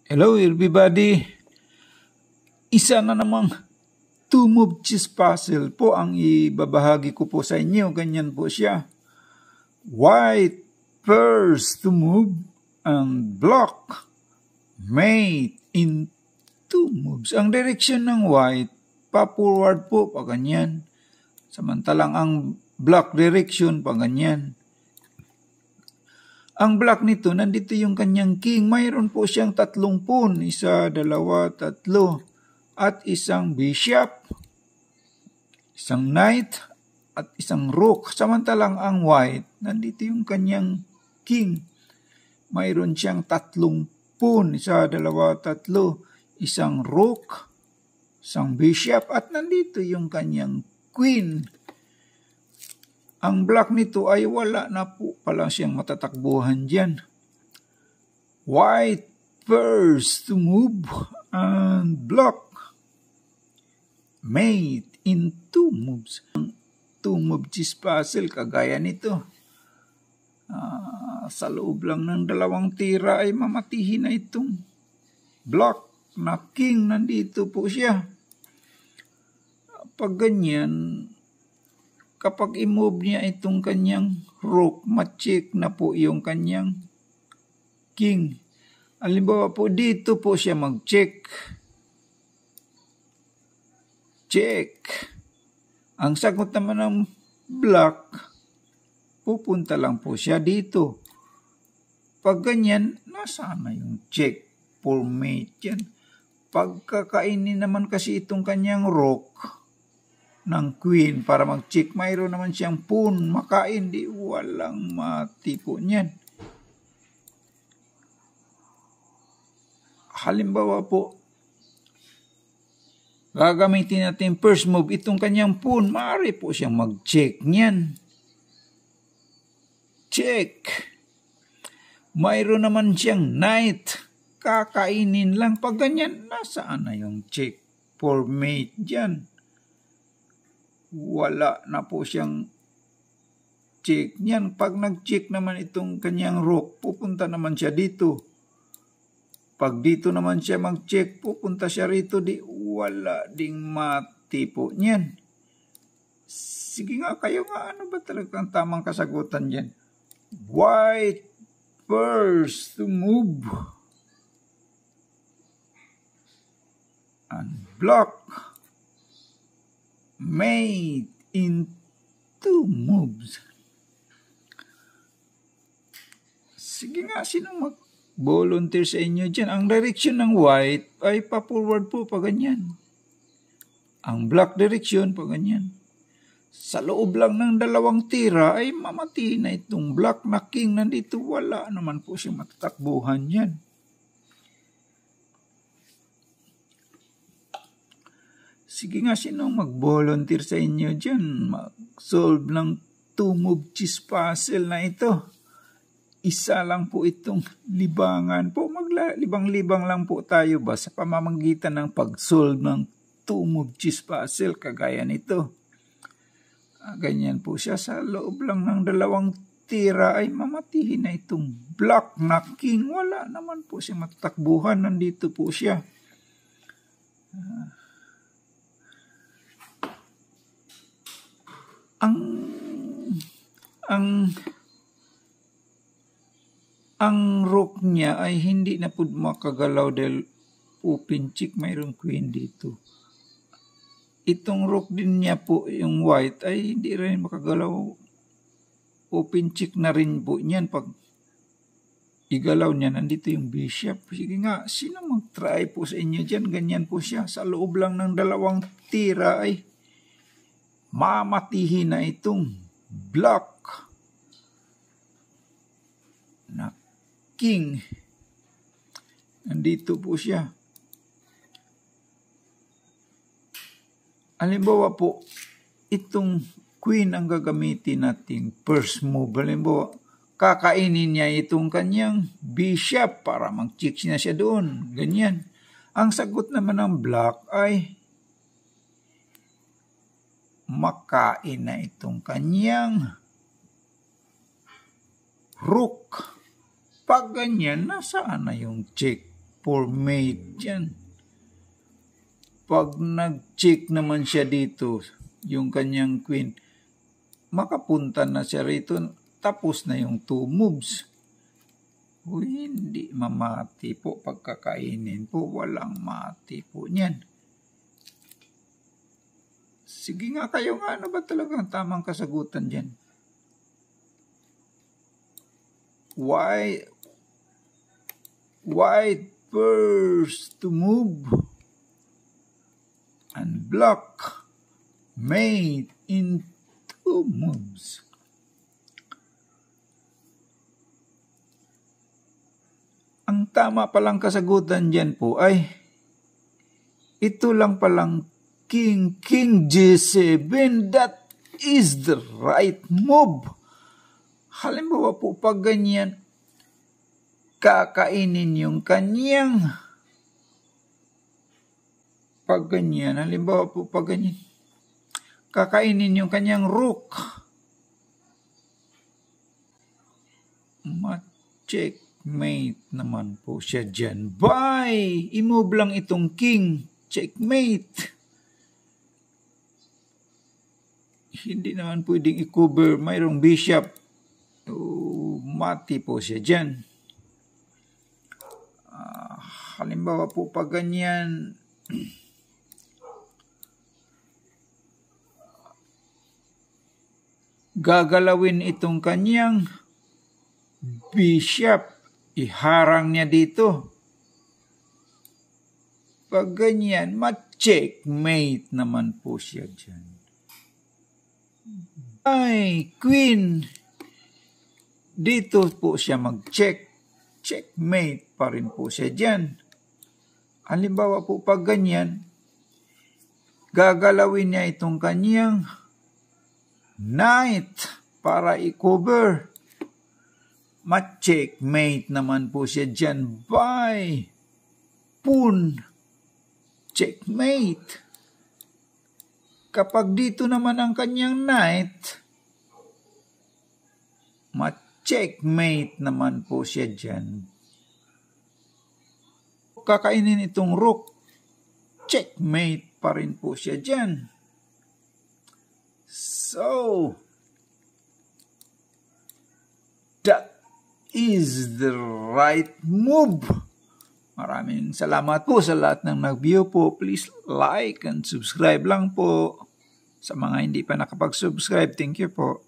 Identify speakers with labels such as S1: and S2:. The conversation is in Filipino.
S1: Hello everybody! Isa na namang two-move chess puzzle po ang ibabahagi ko po sa inyo. Ganyan po siya. White first to move and block mate in two moves. Ang direction ng white, pa-forward po, pa ganyan. Samantalang ang black direction, pa ganyan. Ang black nito, nandito yung kanyang king. Mayroon po siyang 3 pawn. 1, 2, 3. At isang bishop, isang knight, at isang rook. Samantalang ang white, nandito yung kanyang king. Mayroon siyang 3 pawn. 1, 2, 3. Isang rook, isang bishop, at nandito yung kanyang queen. Ang black nito ay wala na po pala siyang matatakbuhan dyan. White first to move and block mate in 2 moves. 2-move chess puzzle kagaya nito. Sa loob lang ng 2 tira ay mamatihin na itong block na king. Nandito po siya. Pag ganyan, kapag i-move niya itong kanyang rook, ma-check na po yung kanyang king. Halimbawa po dito po siya mag-check. Check. Ang sagot naman ng black, pupunta lang po siya dito. Pag ganyan, nasaan na yung check for mate yan? Pagkakainin naman kasi itong kanyang rook ng queen para mag-check, mayroon naman siyang pawn, makain, di walang mati po niyan. Halimbawa po, gagamitin natin first move, itong kanyang pawn, maaari po siyang mag-check niyan. Check. Mayroon naman siyang knight, kakainin lang. Pag ganyan, nasaan na yung check for mate dyan? Wala na po siyang check niyan. Pag nag-check naman itong kanyang rook, pupunta naman siya dito. Pag dito naman siya mag-check, pupunta siya rito. Di wala ding mati po niyan. Sige nga, kayo nga, ano ba talagang tamang kasagutan dyan? White first to move and block mate in 2 moves. Sige nga, sino mag-volunteer sa inyo dyan? Ang direction ng white ay pa-forward po, pa ganyan. Ang black direction, pa ganyan. Sa loob lang ng 2 tira ay mamati na itong black na king. Nandito wala naman po siya matatakbuhan yan. Sige nga, sino mag-volunteer sa inyo dyan? Mag-solve ng 2-move chess puzzle na ito. Isa lang po itong libangan po. Libang-libang lang po tayo ba sa pamamagitan ng pag-solve ng 2-move chess puzzle kagaya nito. Ganyan po siya. Sa loob lang ng 2 tira ay mamatihin na itong black na king. Wala naman po siya matatakbuhan. Nandito po siya. Ang rook niya ay hindi na po makagalaw dahil open check, mayroong queen dito. Itong rook din niya po, yung white, ay hindi rin makagalaw. Open check na rin po niyan. Pag igalaw niya, nandito yung bishop. Sige nga, sino mag-try po sa inyo dyan? Ganyan po siya. Sa loob lang ng 2 tira ay mamatihin na itong black na king. Nandito po siya. Halimbawa po, itong queen ang gagamitin nating first move. Halimbawa, kakainin niya itong kanyang bishop para mag-check na siya doon. Ganyan. Ang sagot naman ng black ay makain na itong kanyang rook. Pag ganyan, nasaan na yung check for mate yan. Pag nag-check naman siya dito, yung kanyang queen, makapunta na siya rito, tapos na yung 2 moves. Hindi mamati po pagkakainin po, walang mati po niyan. Sige nga kayo nga, ano ba talagang tamang kasagutan dyan? White first to move and block mate in 2 moves. Ang tama palang kasagutan dyan po ay ito lang palang King G7. That is the right move. Halimbawa po pag ganyan, kakainin yung kanyang, pag ganyan, halimbawa po pag ganyan, kakainin yung kanyang rook. Checkmate naman po siya dyan. Bye! I-move lang itong king. Checkmate. Hindi naman pwedeng i-cover. Mayroong bishop. Mati po siya dyan. Halimbawa po pag ganyan, gagalawin itong kanyang bishop. Iharang niya dito. Pag ganyan, ma-checkmate naman po siya dyan. Ay, queen. Dito po siya mag-check. Checkmate pa rin po siya dyan. Halimbawa po pag ganyan, gagalawin niya itong kanyang knight para i-cover. Ma-checkmate naman po siya dyan. Bye! Pawn. Checkmate. Kapag dito naman ang kanyang knight, ma-checkmate naman po siya dyan. Kakainin itong rook. Checkmate pa rin po siya dyan. So, that is the right move. Maraming salamat po sa lahat ng nag-view po. Please like and subscribe lang po. Sa mga hindi pa nakapag-subscribe, thank you po.